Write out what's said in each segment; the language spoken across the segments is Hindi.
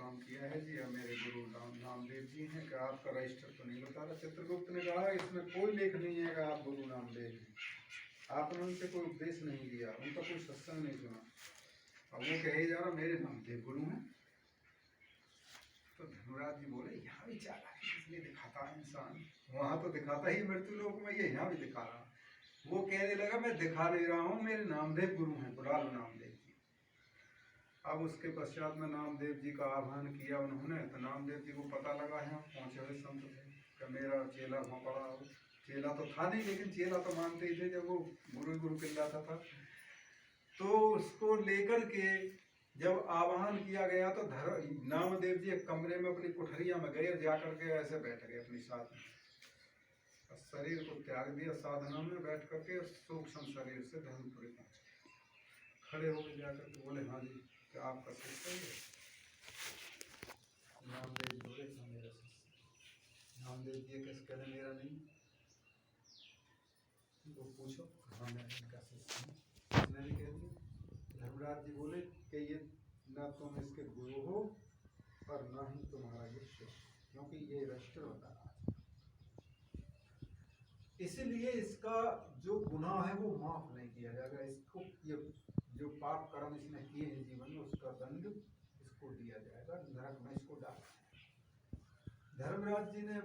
काम किया है जी, अब मेरे गुरु नामदेव जी हैं कि आपका रजिस्टर तो नहीं बता रहा। चित्रगुप्त ने कहा इसमें कोई लेख नहीं है कि आप गुरु नामदेव हैं, आपने उनसे कोई उपदेश नहीं लिया, उनका कोई सत्संग नहीं सुना। अब वो कहे जा रहा मेरे नामदेव गुरु हैं। तो धर्मराज जी बोले यहाँ भी चालाकी इसलिए दिखाता है इंसान, वहाँ तो दिखाता ही मृत्यु लोक में, ये यहाँ भी दिखा रहा। वो कहने लगा मैं दिखा नहीं रहा हूँ, मेरे नामदेव गुरु हैं, बुला लो नामदेव जी। अब उसके पश्चात में नामदेव जी का आह्वान किया उन्होंने, तो नामदेव जी को पता लगा है पहुँचे हुए संत थे कि मेरा चेला वहाँ पड़ा हो। चेला तो था नहीं, लेकिन चेला तो मानते ही थे जब वो गुरु गुरु चिल्लाता था। तो उसको लेकर के जब आह्वान किया गया तो नामदेव जी एक कमरे में अपनी कुठरिया में गए, जाकर के ऐसे बैठ गए अपनी साधना, शरीर को त्याग दिया, साधना में बैठ करके सूक्ष्म शरीर से धर्मपुरी पहुंचे। खड़े होकर जाकर के बोले हाँ जी क्या आपका शिष्य है? नामदेव बोले हाँ मेरा शिष्य। नामदेव जी कैसे कह रहे मेरा नहीं, तो पूछो हाँ मैं इनका शिष्य हूँ। उसने भी कह दिया। धर्मराज जी बोले कि ये न तुम इसके गुरु हो और न ही तुम्हारा ये शिष्य, क्योंकि ये रजिस्टर बता रहा है, इसीलिए इसका जो गुनाह है वो माफ नहीं किया जाएगा। इसको ये जो पाप कर्म इसने किए हैं जीवन में उसका दंड इसको दिया जाएगा, नरक में इसको डाला। धर्मराज जी ने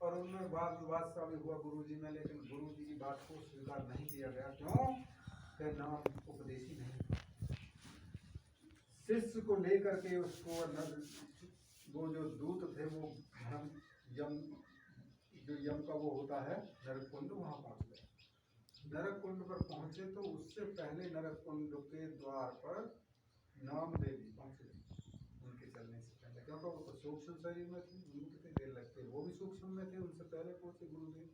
और उनमें वाद विवाद सा भी हुआ गुरु जी में, लेकिन गुरु जी की बात को स्वीकार नहीं किया गया। क्यों? कि नाम उपदेशी नहीं, शिष्य को लेकर के उसको वो जो दूत थे वो यम जो यम का वो होता है नरक कुंड, वहां पहुंच गए। नरक कुंड पर पहुंचे तो उससे पहले नरक कुंड के द्वार पर नामदेव जी पहुंच गए उनके चलने से पहले, क्योंकि वो तो सूक्ष्म शरीर में थे, उनको कितनी देर लगती, वो भी सूक्ष्म में थे, उनसे पहले पहुंचे गुरुदेव।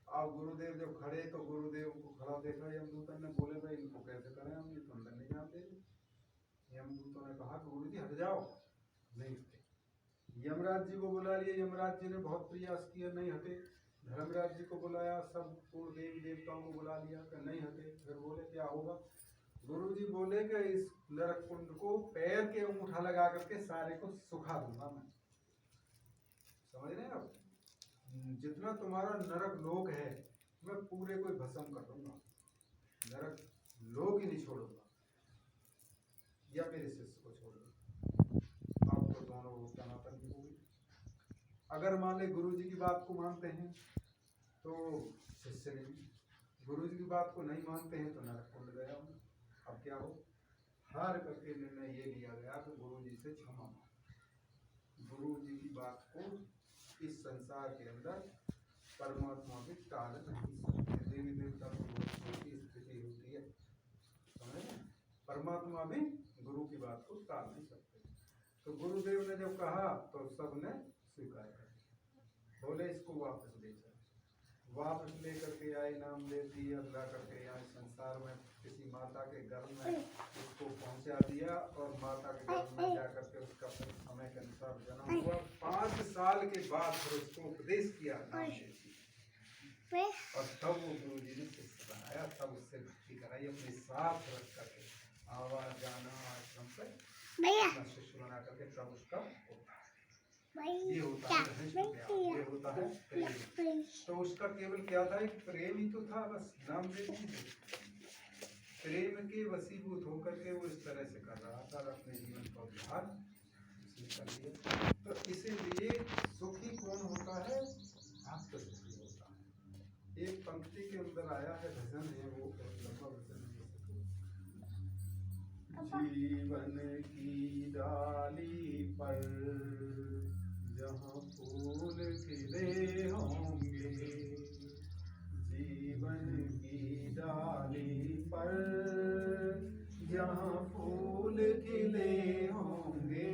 अब गुरुदेव जब खड़े तो गुरुदेव को खड़ा देखा यमदूतन ने, बोले भाई इनको कैसे करें हम, ये तो अंदर नहीं जाते। यमदूतों ने कहा गुरु जी हट जाओ, नहीं हटे। यमराज जी को बुला लिया, यमराज जी ने बहुत प्रयास किया, नहीं हटे। धर्मराज जी को बुलाया, सब देवी देवताओं को बुला लिया कि नहीं हटे। फिर बोले क्या होगा? गुरु जी बोले कि इस नरक कुंड को पैर के अंगूठा लगा करके सारे को सुखा दूंगा मैं। समझ रहे हैं आप? जितना तुम्हारा नरक लोक है मैं पूरे को भस्म कर दूंगा, नरक लोक ही नहीं छोड़ूंगा, या मेरे शिष्य को छोड़ दूंगा। अब तो दोनों टनाटन हो गई। अगर मान ले गुरु जी की बात को मानते हैं तो शिष्य नहीं, गुरु जी की बात को नहीं मानते हैं तो नरक कुंड गया हूँ। अब क्या हो? हार करके निर्णय ये लिया गया कि गुरु जी से क्षमा मांगो। गुरु जी की बात को इस संसार के अंदर परमात्मा भी टाल नहीं सकते। देवी देवता की बहुत छोटी स्थिति होती है, समझ में? परमात्मा भी गुरु की बात को टाल नहीं सकते। तो गुरुदेव ने जब कहा तो सबने स्वीकार कर लिया, बोले इसको वापस ले जाओ। वापस लेकर के आए नामदेव जी, अल्लाह करके आए संसार में किसी माता के गर्भ में उसको पहुंचा दिया, और माता के गर्भ में जाकर के उसका समय के अनुसार जन्म हुआ। 5 साल के बाद फिर उसको उपदेश किया नामदेव जी, और तब वो गुरु जी ने शिष्य बनाया, तब उससे भक्ति कराई, अपने साथ रख करके आवाज जाना आश्रम से अपना शिष्य बना करके तब उसका होता है। ये होता है ये होता है प्रेम। तो उसका केवल क्या था, एक प्रेम ही तो था बस। नामदेव जी प्रेम के वशीभूत होकर के वो इस तरह से कर रहा था, अपने जीवन का उद्धार कर लिया। तो इसीलिए सुखी कौन होता है? भक्त सुखी होता है। एक पंक्ति के अंदर आया है, भजन है, वो लंबा भजन है। जीवन की डाली पर जहाँ फूल खिले होंगे, जीवन की डाली पर जहाँ फूल खिले होंगे,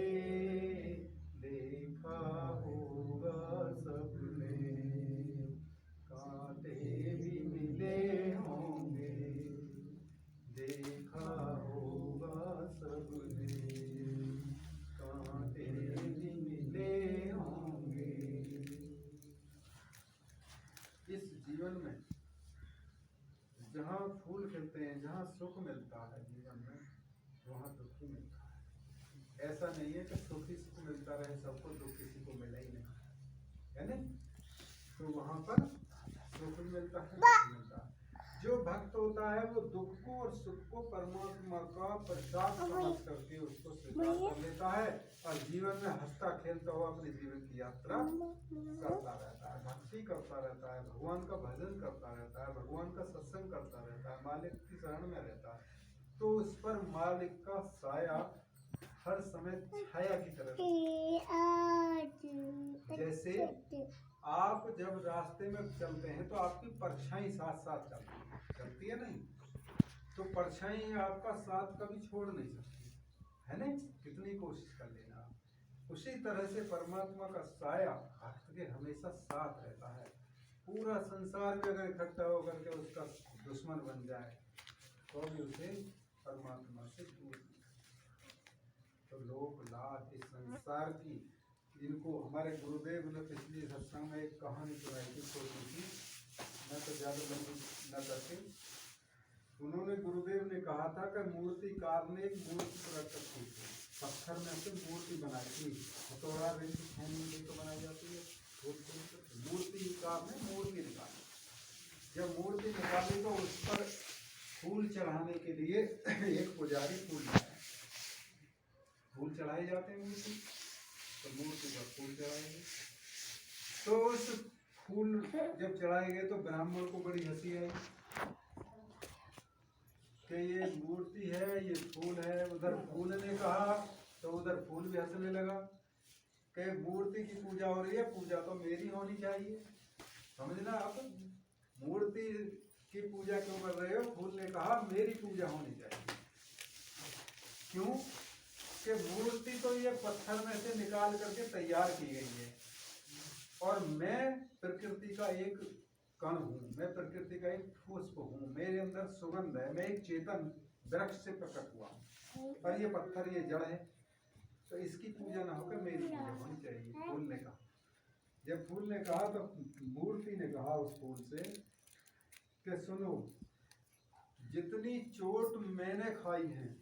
देखा होगा सबने कांटे भी मिले होंगे, देखा होगा सबने कांटे भी मिले होंगे। इस जीवन में जहाँ फूल खिलते हैं, जहाँ सुख मिलता है जीवन में, वहाँ दुख मिलता है। ऐसा नहीं है कि सुख ही सुख मिलता रहे सबको, दुख किसी को मिला ही नहीं, है ना। तो वहाँ पर सुख मिलता है, दुख मिलता है। जो भक्त होता है वो दुख को और सुख को परमात्मा का प्रसाद समझ करके उसको स्वीकार कर लेता है और जीवन में हंसता खेलता हुआ अपने जीवन की यात्रा करता रहता है, भक्ति करता रहता है, भगवान का भजन करता रहता है, भगवान का सत्संग करता रहता है, मालिक की शरण में रहता है। तो उस पर मालिक का साया हर समय छाया की तरह, जैसे आप जब रास्ते में चलते हैं तो आपकी परछाई साथ साथ चलती है नहीं, तो परछाई आपका साथ कभी छोड़ नहीं सकती, है ना, कितनी कोशिश कर लेना। उसी तरह से परमात्मा का साया भक्त के हमेशा साथ रहता है। पूरा संसार भी अगर इकट्ठा होकर के उसका दुश्मन बन जाए तो भी उसे परमात्मा से दूर नहीं। तो लोक लाज इस संसार की, इनको हमारे गुरुदेव ने पिछले सत्संग में एक कहानी सुनाई थी छोटी सी, मैं तो ज़्यादा लंबी न करके। उन्होंने, गुरुदेव ने कहा था कि मूर्तिकार ने एक मूर्ति प्रकट की थी, पत्थर में से मूर्ति बनाई थी, हथौड़ा रेंज छेनी तो बनाई जाती है, मूर्तिकार ने मूर्ति निकाली। जब मूर्ति निकाली तो उस पर फूल चढ़ाने के लिए एक पुजारी फूल लाया। फूल चढ़ाए जाते हैं मूर्ति, तो मूर्ति पर फूल चढ़ाएंगे। तो उस फूल जब चढ़ाए गए तो ब्राह्मण को बड़ी हंसी आई कि ये मूर्ति है, ये फूल है। उधर फूल ने कहा तो उधर फूल भी हंसने लगा कि मूर्ति की पूजा हो रही है, पूजा तो मेरी होनी चाहिए। समझना आप, मूर्ति की पूजा क्यों कर रहे हो? फूल ने कहा मेरी पूजा होनी चाहिए। क्यों? कि मूर्ति तो ये पत्थर में से निकाल करके तैयार की गई है और मैं प्रकृति का एक कण हूँ, मैं प्रकृति का एक पुष्प हूँ, मेरे अंदर सुगंध है, मैं एक चेतन वृक्ष से प्रकट हुआ हूँ और ये पत्थर, ये जड़ है, तो इसकी पूजा ना होकर मेरी पूजा होनी चाहिए। फूल ने कहा। जब फूल ने कहा तो मूर्ति ने कहा उस फूल से कि सुनो, जितनी चोट मैंने खाई है,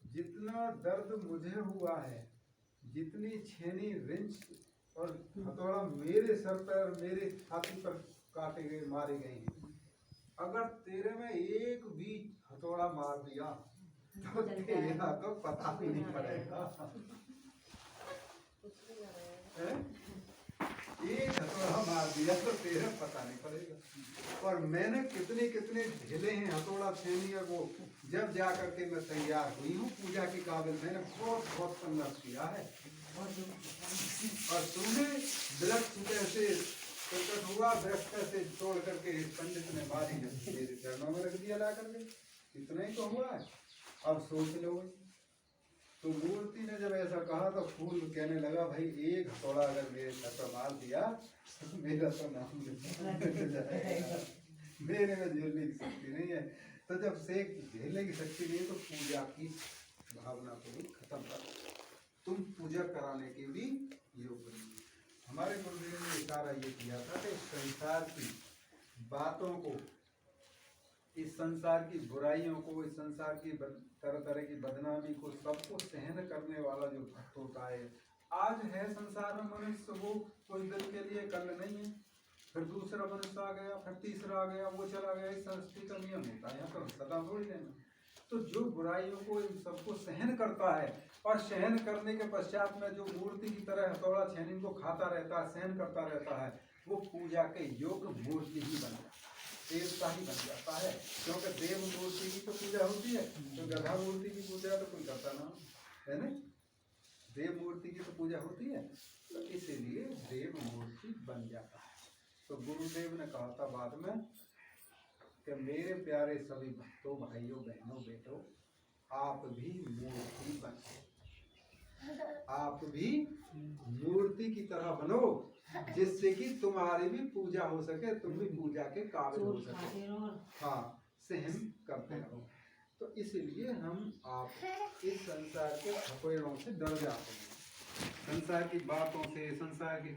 जितना दर्द मुझे हुआ है, जितनी छेनी रिंच और हथौड़ा मेरे सर पर, मेरे छाती पर काटे गए, मारे गए हैं, अगर तेरे में एक भी हथौड़ा मार दिया तो तेरा तो पता भी नहीं पड़ेगा। एक हथौड़ा मार दिया तो तेरा पता नहीं पड़ेगा। और मैंने कितने कितने झेले हैं हथौड़ा छेनी, और वो जब जा करके मैं तैयार हुई हूँ पूजा के काबिल, मैंने बहुत बहुत संघर्ष किया है। और तुमने वृक्ष कैसे प्रकट हुआ, वृक्ष कैसे तोड़ करके पंडित ने मारी मेरे चरणों में रख दिया ला करके, इतना ही तो हुआ है। अब सोच लो। तो मूर्ति ने जब ऐसा कहा तो फूल कहने लगा, भाई एक हथौड़ा अगर मेरे सर पर मार दिया तो मेरा तो नाम जाएगा, मेरे में झेलने की शक्ति नहीं है। तो जब से झेलने की शक्ति नहीं है तो पूजा की भावना को भी खत्म कर, तुम पूजा कराने के भी योग्य नहीं। हमारे गुरुदेव ने इशारा ये किया था कि संसार की बातों को, इस संसार की बुराइयों को, इस संसार की तरह तरह की बदनामी को, सबको सहन करने वाला जो भक्त होता है, आज है संसार में मनुष्य, वो कोई दिन के लिए कल नहीं है, फिर दूसरा मनुष्य आ गया, फिर तीसरा आ गया, वो चला गया। इस सृष्टि का नियम होता है, यहाँ पर सदा थोड़ी रहना। तो जो बुराइयों को, इन सबको सहन करता है और सहन करने के पश्चात में जो मूर्ति की तरह हथौड़ा छेनी को खाता रहता है, सहन करता रहता है, वो पूजा के योग्य मूर्ति ही बन जाता है, देवता ही बन जाता है। क्योंकि देव मूर्ति की तो पूजा होती है, तो गधा मूर्ति की पूजा तो कोई करता ना है ना, देव मूर्ति की तो पूजा होती है, तो इसीलिए देव मूर्ति बन जाता है। तो गुरुदेव ने कहा था बाद में कि मेरे प्यारे सभी भक्तों, भाइयों, बहनों, बेटों, आप भी मूर्ति बनो, आप भी मूर्ति की तरह बनो, जिससे कि तुम्हारी भी पूजा हो सके, तुम भी पूजा के काबिल हो सके। हाँ, सहन करते रहो। तो इसलिए हम आप इस संसार के थपेड़ों से डर जाते हैं, संसार की बातों से, संसार की